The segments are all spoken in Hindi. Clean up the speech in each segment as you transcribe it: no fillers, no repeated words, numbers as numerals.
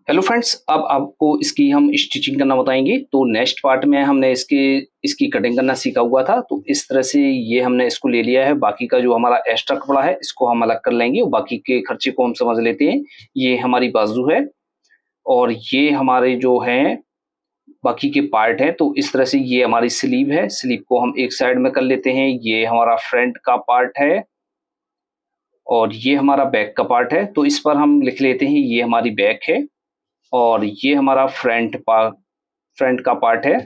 हेलो फ्रेंड्स, अब आपको इसकी हम स्टिचिंग करना बताएंगे। तो नेक्स्ट पार्ट में हमने इसकी कटिंग करना सीखा हुआ था। तो इस तरह से ये हमने इसको ले लिया है। बाकी का जो हमारा एक्स्ट्रा कपड़ा है इसको हम अलग कर लेंगे और बाकी के खर्चे को हम समझ लेते हैं। ये हमारी बाजू है और ये हमारे जो हैं बाकी के पार्ट हैं। तो इस तरह से ये हमारी स्लीव है। स्लीव को हम एक साइड में कर लेते हैं। ये हमारा फ्रंट का पार्ट है और ये हमारा बैक का पार्ट है। तो इस पर हम लिख लेते हैं, ये हमारी बैक है और ये हमारा फ्रंट का पार्ट है।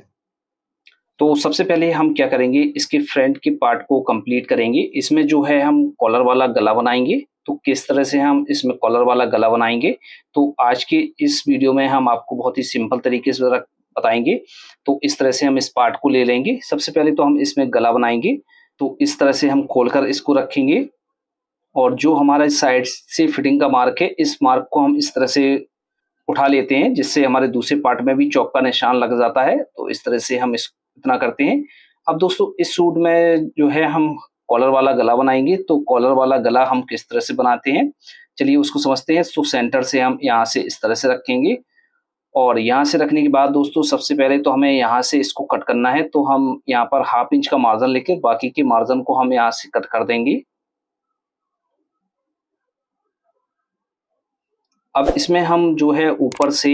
तो सबसे पहले हम क्या करेंगे, इसके फ्रंट के पार्ट को कंप्लीट करेंगे। इसमें जो है हम कॉलर वाला गला बनाएंगे। तो किस तरह से हम इसमें कॉलर वाला गला बनाएंगे, तो आज के इस वीडियो में हम आपको बहुत ही सिंपल तरीके से बताएंगे। तो इस तरह से हम इस पार्ट को ले लेंगे। सबसे पहले तो हम इसमें गला बनाएंगे। तो इस तरह से हम खोलकर इसको रखेंगे और जो हमारा साइड से फिटिंग का मार्क है, इस मार्क को हम इस तरह से उठा लेते हैं, जिससे हमारे दूसरे पार्ट में भी चौक का निशान लग जाता है। तो इस तरह से हम इस इतना करते हैं। अब दोस्तों, इस सूट में जो है हम कॉलर वाला गला बनाएंगे। तो कॉलर वाला गला हम किस तरह से बनाते हैं, चलिए उसको समझते हैं। तो सेंटर से हम यहाँ से इस तरह से रखेंगे और यहाँ से रखने के बाद दोस्तों सबसे पहले तो हमें यहाँ से इसको कट करना है। तो हम यहाँ पर हाफ इंच का मार्जिन लेकर बाकी के मार्जिन को हम यहाँ से कट कर देंगे। अब इसमें हम जो है ऊपर से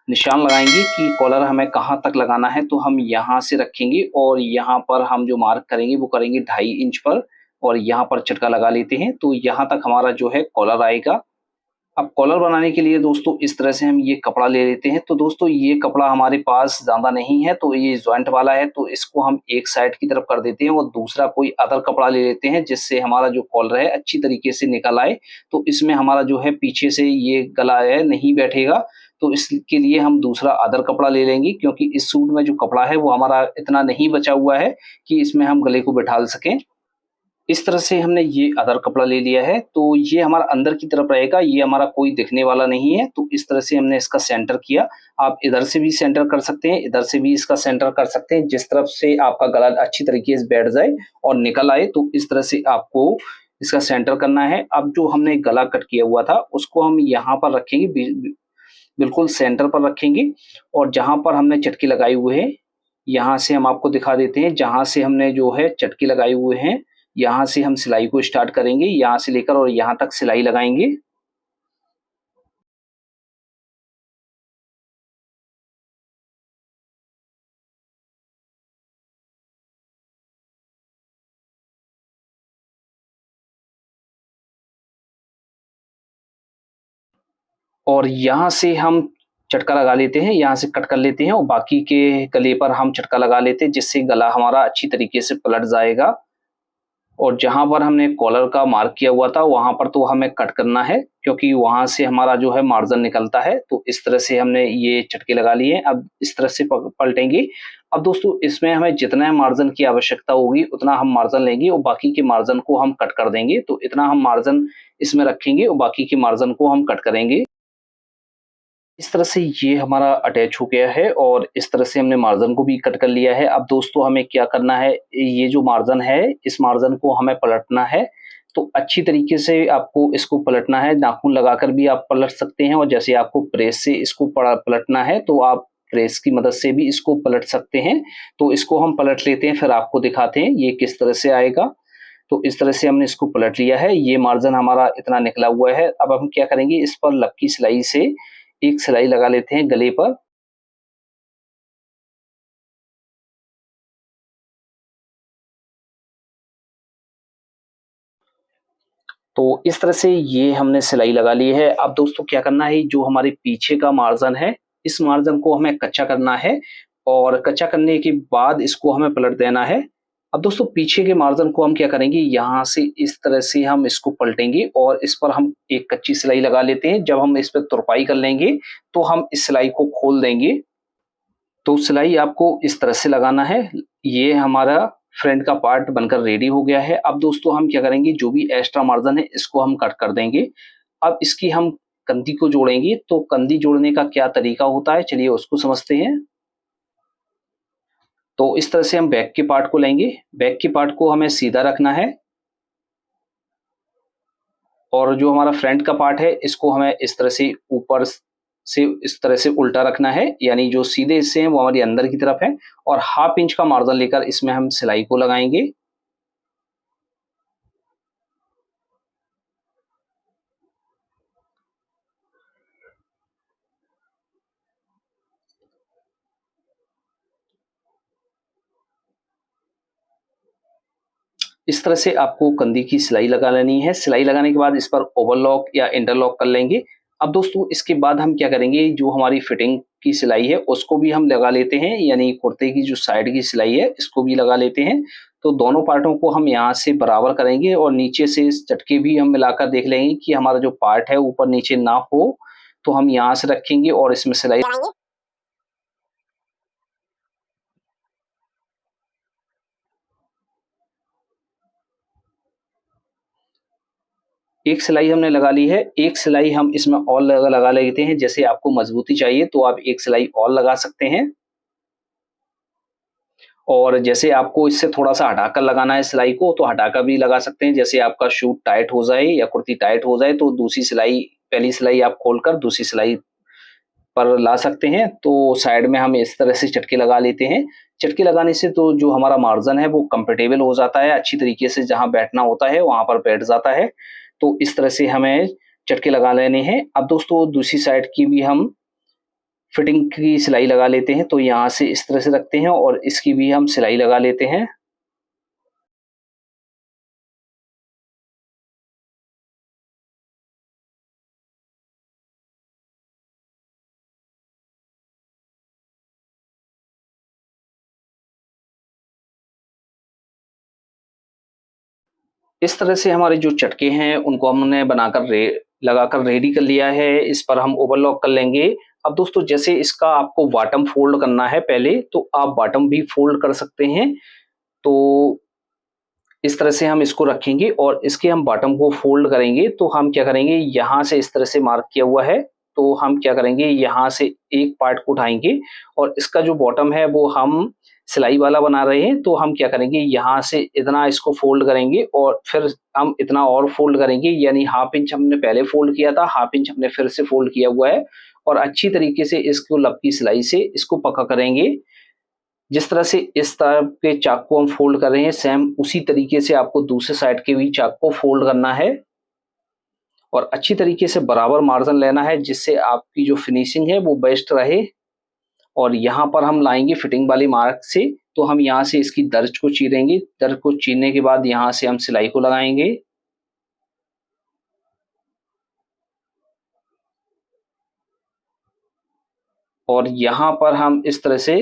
निशान लगाएंगे कि कॉलर हमें कहाँ तक लगाना है। तो हम यहाँ से रखेंगे और यहाँ पर हम जो मार्क करेंगे वो करेंगे 2.5 इंच पर और यहाँ पर चटका लगा लेते हैं। तो यहाँ तक हमारा जो है कॉलर आएगा। अब कॉलर बनाने के लिए दोस्तों इस तरह से हम ये कपड़ा ले लेते हैं। तो दोस्तों ये कपड़ा हमारे पास ज़्यादा नहीं है, तो ये जॉइंट वाला है। तो इसको हम एक साइड की तरफ कर देते हैं और दूसरा कोई अदर कपड़ा ले लेते हैं, जिससे हमारा जो कॉलर है अच्छी तरीके से निकल आए। तो इसमें हमारा जो है पीछे से ये गला है नहीं बैठेगा। तो इसके लिए हम दूसरा अदर कपड़ा ले लेंगे, क्योंकि इस सूट में जो कपड़ा है वो हमारा इतना नहीं बचा हुआ है कि इसमें हम गले को बैठा सकें। इस तरह से हमने ये अदर कपड़ा ले लिया है। तो ये हमारा अंदर की तरफ रहेगा, ये हमारा कोई दिखने वाला नहीं है। तो इस तरह से हमने इसका सेंटर किया। आप इधर से भी सेंटर कर सकते हैं, इधर से भी इसका सेंटर कर सकते हैं, जिस तरफ से आपका गला अच्छी तरीके से बैठ जाए और निकल आए। तो इस तरह से आपको इसका सेंटर करना है। अब जो हमने गला कट किया हुआ था उसको हम यहाँ पर रखेंगे, बिल्कुल सेंटर पर रखेंगे। और जहाँ पर हमने चटकी लगाई हुए है, यहाँ से हम आपको दिखा देते हैं। जहाँ से हमने जो है चटकी लगाई हुए हैं, यहाँ से हम सिलाई को स्टार्ट करेंगे, यहाँ से लेकर और यहाँ तक सिलाई लगाएंगे। और यहाँ से हम चटका लगा लेते हैं, यहाँ से कट कर लेते हैं और बाकी के गले पर हम चटका लगा लेते हैं, जिससे गला हमारा अच्छी तरीके से पलट जाएगा। और जहाँ पर हमने कॉलर का मार्क किया हुआ था वहाँ पर तो हमें कट करना है, क्योंकि वहाँ से हमारा जो है मार्जिन निकलता है। तो इस तरह से हमने ये चटके लगा लिए। अब इस तरह से पलटेंगे। अब दोस्तों इसमें हमें जितना मार्जिन की आवश्यकता होगी उतना हम मार्जिन लेंगे और बाकी के मार्जिन को हम कट कर देंगे। तो इतना हम मार्जिन इसमें रखेंगे और बाकी के मार्जिन को हम कट करेंगे। इस तरह से ये हमारा अटैच हो गया है और इस तरह से हमने मार्जिन को भी कट कर लिया है। अब दोस्तों हमें क्या करना है, ये जो मार्जिन है इस मार्जिन को हमें पलटना है। तो अच्छी तरीके से आपको इसको पलटना है। नाखून लगाकर भी आप पलट सकते हैं और जैसे आपको प्रेस से इसको पलटना है तो आप प्रेस की मदद से भी इसको पलट सकते हैं। तो इसको हम पलट लेते हैं, फिर आपको दिखाते हैं ये किस तरह से आएगा। तो इस तरह से हमने इसको पलट लिया है। ये मार्जिन हमारा इतना निकला हुआ है। अब हम क्या करेंगे, इस पर लक्की सिलाई से एक सिलाई लगा लेते हैं गले पर। तो इस तरह से ये हमने सिलाई लगा ली है। अब दोस्तों क्या करना है, जो हमारे पीछे का मार्जिन है इस मार्जिन को हमें कच्चा करना है और कच्चा करने के बाद इसको हमें पलट देना है। अब दोस्तों पीछे के मार्जिन को हम क्या करेंगे, यहाँ से इस तरह से हम इसको पलटेंगे और इस पर हम एक कच्ची सिलाई लगा लेते हैं। जब हम इस पर तुरपाई कर लेंगे तो हम इस सिलाई को खोल देंगे। तो सिलाई आपको इस तरह से लगाना है। ये हमारा फ्रंट का पार्ट बनकर रेडी हो गया है। अब दोस्तों हम क्या करेंगे, जो भी एक्स्ट्रा मार्जिन है इसको हम कट कर देंगे। अब इसकी हम कंधी को जोड़ेंगे। तो कंधी जोड़ने का क्या तरीका होता है, चलिए उसको समझते हैं। तो इस तरह से हम बैक के पार्ट को लेंगे। बैक के पार्ट को हमें सीधा रखना है और जो हमारा फ्रंट का पार्ट है इसको हमें इस तरह से ऊपर से इस तरह से उल्टा रखना है, यानी जो सीधे हिस्से हैं वो हमारी अंदर की तरफ है, और हाफ इंच का मार्जिन लेकर इसमें हम सिलाई को लगाएंगे। इस तरह से आपको कंधी की सिलाई लगा लेनी है। सिलाई लगाने के बाद इस पर ओवरलॉक या इंटरलॉक कर लेंगे। अब दोस्तों इसके बाद हम क्या करेंगे, जो हमारी फिटिंग की सिलाई है उसको भी हम लगा लेते हैं, यानी कुर्ते की जो साइड की सिलाई है इसको भी लगा लेते हैं। तो दोनों पार्टों को हम यहाँ से बराबर करेंगे और नीचे से इस चटके भी हम मिलाकर देख लेंगे कि हमारा जो पार्ट है ऊपर नीचे ना हो, तो हम यहाँ से रखेंगे और इसमें सिलाई एक सिलाई हमने लगा ली है। एक सिलाई हम इसमें और लगा लेते हैं। जैसे आपको मजबूती चाहिए तो आप एक सिलाई और लगा सकते हैं, और जैसे आपको इससे थोड़ा-सा हटाकर लगाना है सिलाई को, तो हटाकर भी लगा सकते हैं। जैसे आपका शूट टाइट हो जाए या कुर्ती टाइट हो जाए, तो दूसरी सिलाई, पहली सिलाई आप खोलकर दूसरी सिलाई पर ला सकते हैं। तो साइड में हम इस तरह से चटके लगा लेते हैं। चटके लगाने से तो जो हमारा मार्जिन है वो कंफर्टेबल हो जाता है, अच्छी तरीके से जहाँ बैठना होता है वहाँ पर बैठ जाता है। तो इस तरह से हमें चटके लगा लेने हैं। अब दोस्तों दूसरी साइड की भी हम फिटिंग की सिलाई लगा लेते हैं। तो यहाँ से इस तरह से रखते हैं और इसकी भी हम सिलाई लगा लेते हैं। इस तरह से हमारे जो चटके हैं उनको हमने बनाकर लगाकर रेडी कर लिया है। इस पर हम ओवरलॉक कर लेंगे। अब दोस्तों जैसे इसका आपको बॉटम फोल्ड करना है पहले, तो आप बॉटम भी फोल्ड कर सकते हैं। तो इस तरह से हम इसको रखेंगे और इसके हम बॉटम को फोल्ड करेंगे। तो हम क्या करेंगे, यहाँ से इस तरह से मार्क किया हुआ है, तो हम क्या करेंगे, यहाँ से एक पार्ट को उठाएंगे और इसका जो बॉटम है वो हम सिलाई वाला बना रहे हैं। तो हम क्या करेंगे, यहाँ से इतना इसको फोल्ड करेंगे और फिर हम इतना और फोल्ड करेंगे, यानी हाफ इंच हमने पहले फोल्ड किया था, हाफ इंच हमने फिर से फोल्ड किया हुआ है, और अच्छी तरीके से इसको लपकी सिलाई से इसको पक्का करेंगे। जिस तरह से इस तरह के चाक को हम फोल्ड कर रहे हैं, सेम उसी तरीके से आपको दूसरे साइड के भी चाक को फोल्ड करना है और अच्छी तरीके से बराबर मार्जिन लेना है, जिससे आपकी जो फिनिशिंग है वो बेस्ट रहे। और यहाँ पर हम लाएंगे फिटिंग वाली मार्क से, तो हम यहाँ से इसकी दर्ज को चीरेंगे। दर्ज को चीरने के बाद यहाँ से हम सिलाई को लगाएंगे और यहाँ पर हम इस तरह से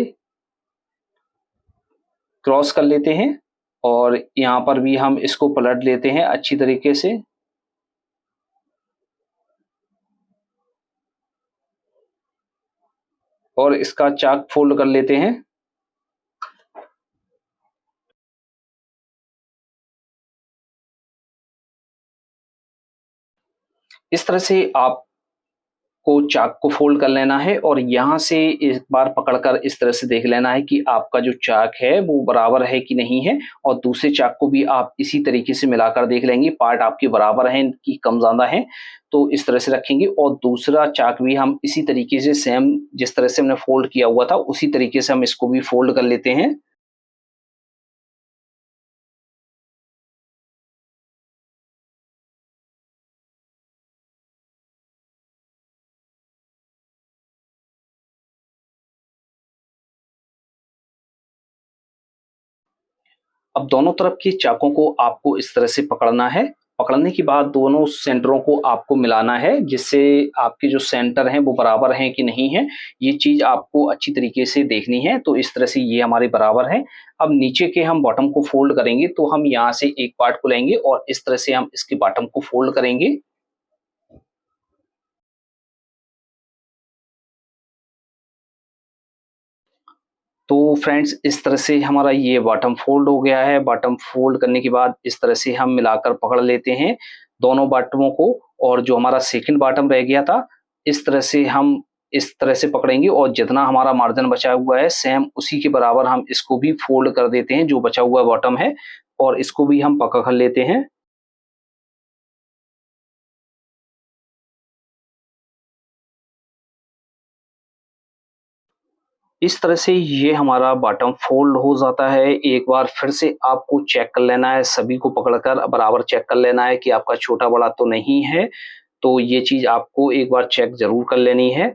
क्रॉस कर लेते हैं और यहाँ पर भी हम इसको पलट लेते हैं अच्छी तरीके से। और इसका चाक फोल्ड कर लेते हैं। इस तरह से आपको चाक को फोल्ड कर लेना है और यहाँ से एक बार पकड़कर इस तरह से देख लेना है कि आपका जो चाक है वो बराबर है कि नहीं है, और दूसरे चाक को भी आप इसी तरीके से मिलाकर देख लेंगे पार्ट आपके बराबर हैं कि कम ज़्यादा हैं। तो इस तरह से रखेंगे और दूसरा चाक भी हम इसी तरीके से सेम जिस तरह से हमने फोल्ड किया हुआ था उसी तरीके से हम इसको भी फोल्ड कर लेते हैं। अब दोनों तरफ के चाकों को आपको इस तरह से पकड़ना है। पकड़ने के बाद दोनों सेंटरों को आपको मिलाना है, जिससे आपके जो सेंटर हैं वो बराबर हैं कि नहीं हैं, ये चीज़ आपको अच्छी तरीके से देखनी है। तो इस तरह से ये हमारे बराबर हैं। अब नीचे के हम बॉटम को फोल्ड करेंगे, तो हम यहाँ से एक पार्ट को लेंगे और इस तरह से हम इसके बॉटम को फोल्ड करेंगे। तो फ्रेंड्स इस तरह से हमारा ये बॉटम फ़ोल्ड हो गया है। बॉटम फ़ोल्ड करने के बाद इस तरह से हम मिलाकर पकड़ लेते हैं दोनों बॉटमों को, और जो हमारा सेकंड बॉटम रह गया था, इस तरह से हम इस तरह से पकड़ेंगे और जितना हमारा मार्जिन बचा हुआ है सेम उसी के बराबर हम इसको भी फ़ोल्ड कर देते हैं जो बचा हुआ बॉटम है, और इसको भी हम पक्का कर लेते हैं। इस तरह से ये हमारा बॉटम फोल्ड हो जाता है। एक बार फिर से आपको चेक कर लेना है, सभी को पकड़कर बराबर चेक कर लेना है कि आपका छोटा-बड़ा तो नहीं है। तो ये चीज़ आपको एक बार चेक ज़रूर कर लेनी है।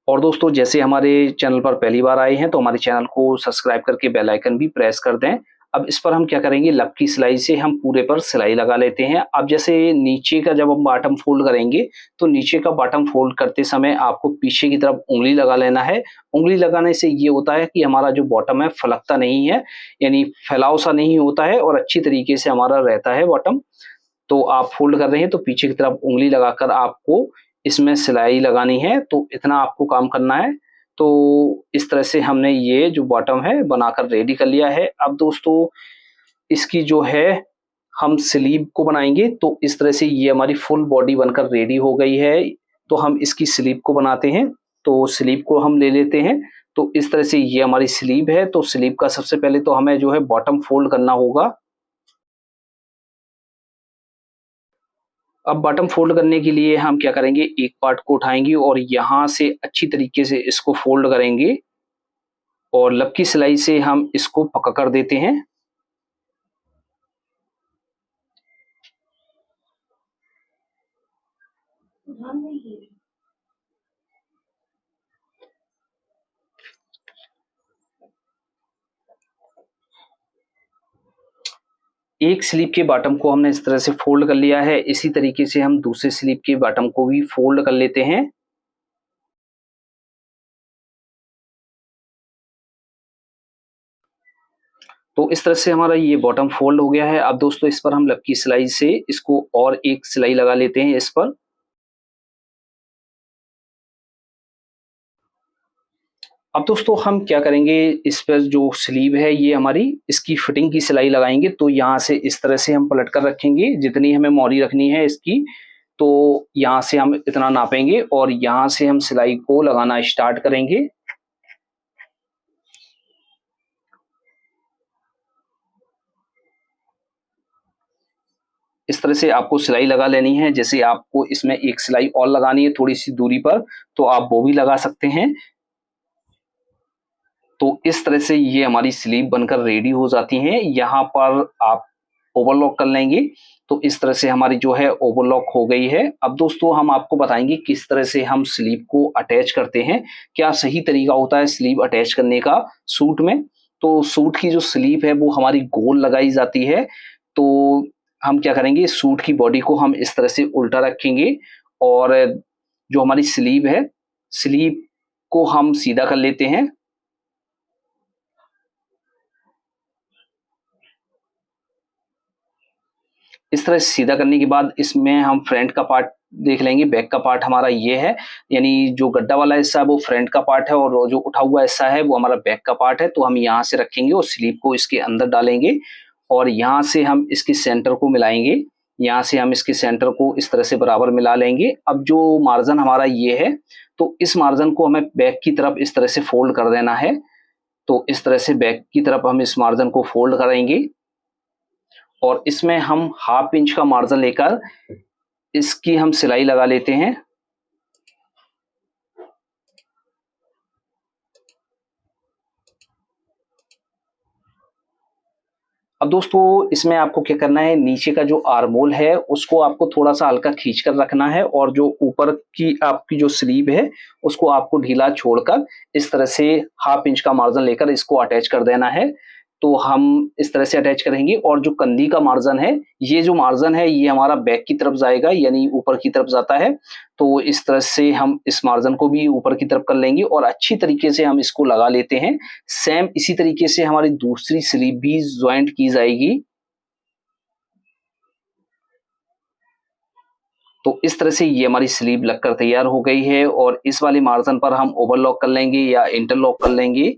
और दोस्तों, जैसे हमारे चैनल पर पहली बार आए हैं तो हमारे चैनल को सब्सक्राइब करके बेल आइकन भी प्रेस कर दें। अब इस पर हम क्या करेंगे, लब की सिलाई से हम पूरे पर सिलाई लगा लेते हैं। अब जैसे नीचे का जब हम बॉटम फोल्ड करेंगे तो नीचे का बॉटम फोल्ड करते समय आपको पीछे की तरफ उँगली लगा लेना है। उँगली लगाने से ये होता है कि हमारा जो बॉटम है फलकता नहीं है, यानी फैलाव सा नहीं होता है और अच्छी तरीके से हमारा रहता है बॉटम। तो आप फ़ोल्ड कर रहे हैं तो पीछे की तरफ उँगली लगाकर आपको इसमें सिलाई लगानी है, तो इतना आपको काम करना है। तो इस तरह से हमने ये जो बॉटम है बनाकर रेडी कर लिया है। अब दोस्तों, इसकी जो है हम स्लीव को बनाएँगे, तो इस तरह से ये हमारी फुल बॉडी बनकर रेडी हो गई है। तो हम इसकी स्लीव को बनाते हैं, तो स्लीव को हम ले लेते हैं। तो इस तरह से ये हमारी स्लीव है, तो स्लीव का सबसे पहले तो हमें जो है बॉटम फ़ोल्ड करना होगा। अब बॉटम फ़ोल्ड करने के लिए हम क्या करेंगे, एक पार्ट को उठाएँगे और यहाँ से अच्छी तरीके से इसको फ़ोल्ड करेंगे और लब की सिलाई से हम इसको पक्का कर देते हैं। एक स्लीव के बॉटम को हमने इस तरह से फ़ोल्ड कर लिया है, इसी तरीके से हम दूसरे स्लीव के बॉटम को भी फ़ोल्ड कर लेते हैं। तो इस तरह से हमारा ये बॉटम फ़ोल्ड हो गया है। अब दोस्तों, इस पर हम लब की सिलाई से इसको और एक सिलाई लगा लेते हैं इस पर। अब दोस्तों, हम क्या करेंगे, इस पर जो स्लीव है ये हमारी, इसकी फिटिंग की सिलाई लगाएँगे। तो यहाँ से इस तरह से हम पलट कर रखेंगे, जितनी हमें मोहरी रखनी है इसकी, तो यहाँ से हम इतना नापेंगे और यहाँ से हम सिलाई को लगाना स्टार्ट करेंगे। इस तरह से आपको सिलाई लगा लेनी है। जैसे आपको इसमें एक सिलाई और लगानी है थोड़ी-सी दूरी पर, तो आप वो भी लगा सकते हैं। तो इस तरह से ये हमारी स्लीव बनकर रेडी हो जाती हैं। यहाँ पर आप ओवरलॉक कर लेंगे, तो इस तरह से हमारी जो है ओवरलॉक हो गई है। अब दोस्तों, हम आपको बताएँगे किस तरह से हम स्लीव को अटैच करते हैं, क्या सही तरीका होता है स्लीव अटैच करने का सूट में। तो सूट की जो स्लीव है वो हमारी गोल लगाई जाती है। तो हम क्या करेंगे, सूट की बॉडी को हम इस तरह से उल्टा रखेंगे और जो हमारी स्लीव है, स्लीव को हम सीधा कर लेते हैं। इस तरह से सीधा करने के बाद इसमें हम फ्रंट का पार्ट देख लेंगे। बैक का पार्ट हमारा ये है, यानी जो गड्ढा वाला हिस्सा है वो फ्रंट का पार्ट है और वो जो उठा हुआ हिस्सा है वो हमारा बैक का पार्ट है। तो हम यहाँ से रखेंगे और स्लीव को इसके अंदर डालेंगे और यहाँ से हम इसके सेंटर को मिलाएँगे। यहाँ से हम इसके सेंटर को इस तरह से बराबर मिला लेंगे। अब जो मार्जिन हमारा ये है, तो इस मार्जिन को हमें बैक की तरफ इस तरह से फ़ोल्ड कर देना है। तो इस तरह से बैक की तरफ हम इस मार्जिन को फ़ोल्ड करेंगे और इसमें हम हाफ इंच का मार्जिन लेकर इसकी हम सिलाई लगा लेते हैं। अब दोस्तों, इसमें आपको क्या करना है, नीचे का जो आर्म होल है उसको आपको थोड़ा-सा हल्का खींच कर रखना है और जो ऊपर की आपकी जो स्लीव है उसको आपको ढीला छोड़कर इस तरह से हाफ इंच का मार्जिन लेकर इसको अटैच कर देना है। तो हम इस तरह से अटैच करेंगे और जो कंधी का मार्जिन है, ये जो मार्जिन है ये हमारा बैक की तरफ जाएगा, यानी ऊपर की तरफ जाता है। तो इस तरह से हम इस मार्जिन को भी ऊपर की तरफ कर लेंगे और अच्छी तरीके से हम इसको लगा लेते हैं। सेम इसी तरीके से हमारी दूसरी स्लीव भी जॉइंट की जाएगी। तो इस तरह से ये हमारी स्लीव लगकर तैयार हो गई है और इस वाले मार्जिन पर हम ओवरलॉक कर लेंगे या इंटरलॉक कर लेंगे।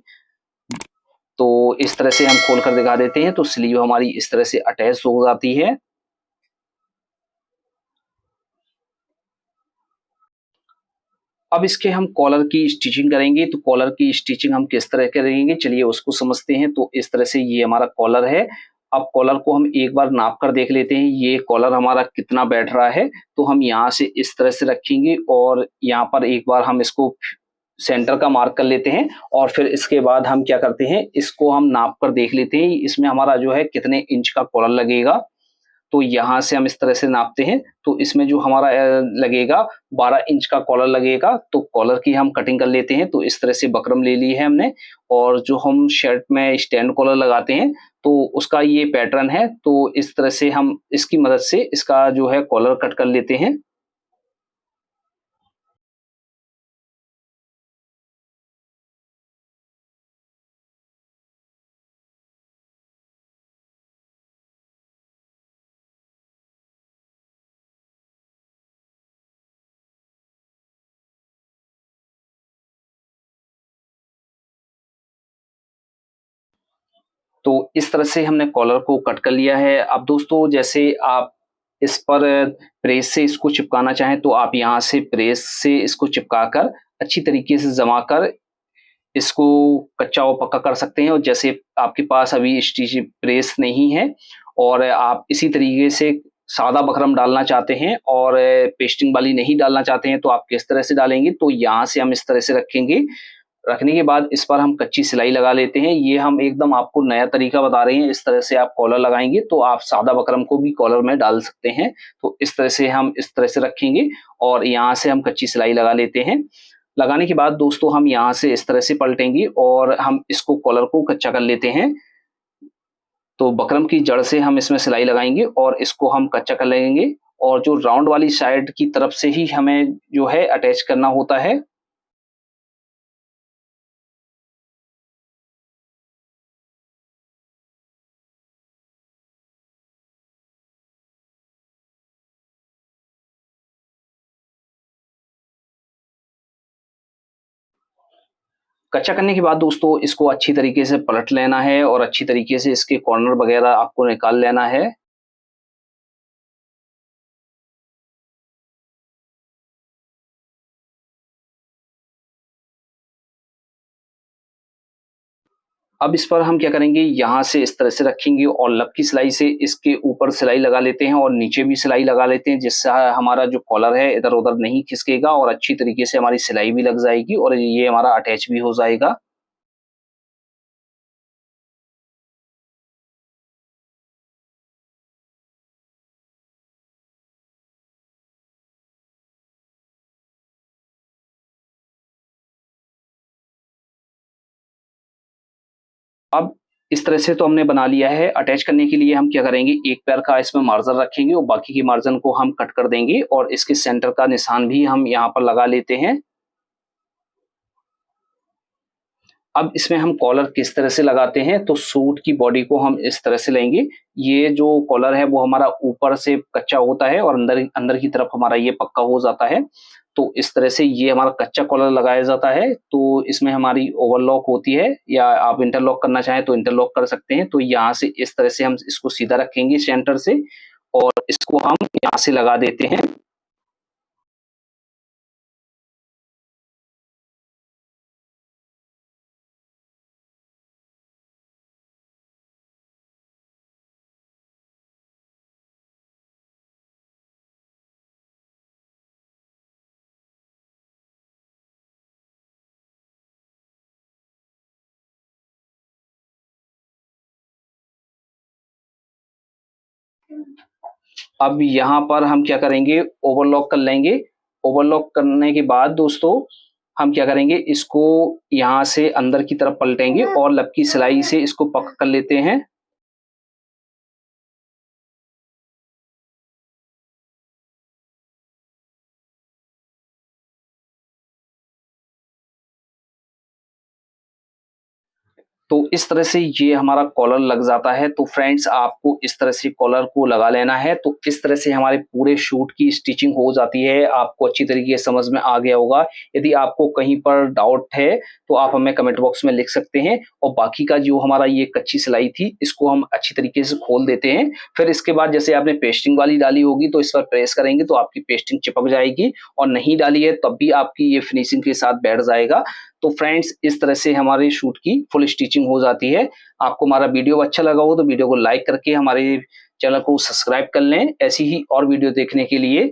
तो इस तरह से हम खोल कर दिखा देते हैं, तो स्लीव हमारी इस तरह से अटैच हो जाती है। अब इसके हम कॉलर की स्टिचिंग करेंगे, तो कॉलर की स्टिचिंग हम किस तरह करेंगे, चलिए उसको समझते हैं। तो इस तरह से ये हमारा कॉलर है। अब कॉलर को हम एक बार नाप कर देख लेते हैं, ये कॉलर हमारा कितना बैठ रहा है। तो हम यहाँ से इस तरह से रखेंगे और यहाँ पर एक बार हम इसको सेंटर का मार्क कर लेते हैं और फिर इसके बाद हम क्या करते हैं, इसको हम नाप कर देख लेते हैं इसमें हमारा जो है कितने इंच का कॉलर लगेगा। तो यहाँ से हम इस तरह से नापते हैं, तो इसमें जो हमारा लगेगा 12 इंच का कॉलर लगेगा। तो कॉलर की हम कटिंग कर लेते हैं। तो इस तरह से बकरम ले ली है हमने और जो हम शर्ट में स्टैंड कॉलर लगाते हैं तो उसका ये पैटर्न है। तो इस तरह से हम इसकी मदद से इसका जो है कॉलर कट कर लेते हैं। तो इस तरह से हमने कॉलर को कट कर लिया है। अब दोस्तों जैसे आप इस पर प्रेस से इसको चिपकाना चाहें तो आप यहाँ से प्रेस से इसको चिपकाकर अच्छी तरीके से जमा कर इसको कच्चा व पक्का कर सकते हैं। और जैसे आपके पास अभी स्टिच प्रेस नहीं है और आप इसी तरीके से सादा बकरम डालना चाहते हैं और पेस्टिंग वाली नहीं डालना चाहते हैं तो आप किस तरह से डालेंगे, तो यहाँ से हम इस तरह से रखेंगे। रखने के बाद इस पर हम कच्ची सिलाई लगा लेते हैं। ये हम एकदम आपको नया तरीका बता रहे हैं। इस तरह से आप कॉलर लगाएंगे तो आप सादा बकरम को भी कॉलर में डाल सकते हैं। तो इस तरह से हम इस तरह से रखेंगे और यहाँ से हम कच्ची सिलाई लगा लेते हैं। लगाने के बाद दोस्तों हम यहाँ से इस तरह से पलटेंगे और हम इसको कॉलर को कच्चा कर लेते हैं। तो बकरम की जड़ से हम इसमें सिलाई लगाएंगे और इसको हम कच्चा कर लेंगे और जो राउंड वाली साइड की तरफ से ही हमें जो है अटैच करना होता है। कच्चा करने के बाद दोस्तों इसको अच्छी तरीके से पलट लेना है और अच्छी तरीके से इसके कॉर्नर वगैरह आपको निकाल लेना है। अब इस पर हम क्या करेंगे, यहाँ से इस तरह से रखेंगे और लब की सिलाई से इसके ऊपर सिलाई लगा लेते हैं और नीचे भी सिलाई लगा लेते हैं, जिससे हमारा जो कॉलर है इधर उधर नहीं खिसकेगा और अच्छी तरीके से हमारी सिलाई भी लग जाएगी और ये हमारा अटैच भी हो जाएगा। अब इस तरह से तो हमने बना लिया है। अटैच करने के लिए हम क्या करेंगे, एक पैर का इसमें मार्जिन रखेंगे और बाकी के मार्जिन को हम कट कर देंगे और इसके सेंटर का निशान भी हम यहाँ पर लगा लेते हैं। अब इसमें हम कॉलर किस तरह से लगाते हैं, तो सूट की बॉडी को हम इस तरह से लेंगे। ये जो कॉलर है वो हमारा ऊपर से कच्चा होता है और अंदर अंदर की तरफ हमारा ये पक्का हो जाता है। तो इस तरह से ये हमारा कच्चा कॉलर लगाया जाता है। तो इसमें हमारी ओवरलॉक होती है या आप इंटरलॉक करना चाहें तो इंटरलॉक कर सकते हैं। तो यहाँ से इस तरह से हम इसको सीधा रखेंगे सेंटर से और इसको हम यहाँ से लगा देते हैं। अब यहाँ पर हम क्या करेंगे, ओवरलॉक कर लेंगे। ओवरलॉक करने के बाद दोस्तों हम क्या करेंगे, इसको यहाँ से अंदर की तरफ पलटेंगे और लब की सिलाई से इसको पक्का कर लेते हैं। तो इस तरह से ये हमारा कॉलर लग जाता है। तो फ्रेंड्स आपको इस तरह से कॉलर को लगा लेना है। तो इस तरह से हमारे पूरे शूट की स्टिचिंग हो जाती है। आपको अच्छी तरीके से समझ में आ गया होगा। यदि आपको कहीं पर डाउट है तो आप हमें कमेंट बॉक्स में लिख सकते हैं। और बाकी का जो हमारा ये कच्ची सिलाई थी इसको हम अच्छी तरीके से खोल देते हैं। फिर इसके बाद जैसे आपने पेस्टिंग वाली डाली होगी तो इस पर प्रेस करेंगे तो आपकी पेस्टिंग चिपक जाएगी और नहीं डाली है तब भी आपकी ये फिनिशिंग के साथ बैठ जाएगा। तो फ्रेंड्स इस तरह से हमारे शूट की फुल स्टिचिंग हो जाती है। आपको हमारा वीडियो अच्छा लगा हो तो वीडियो को लाइक करके हमारे चैनल को सब्सक्राइब कर लें ऐसी ही और वीडियो देखने के लिए।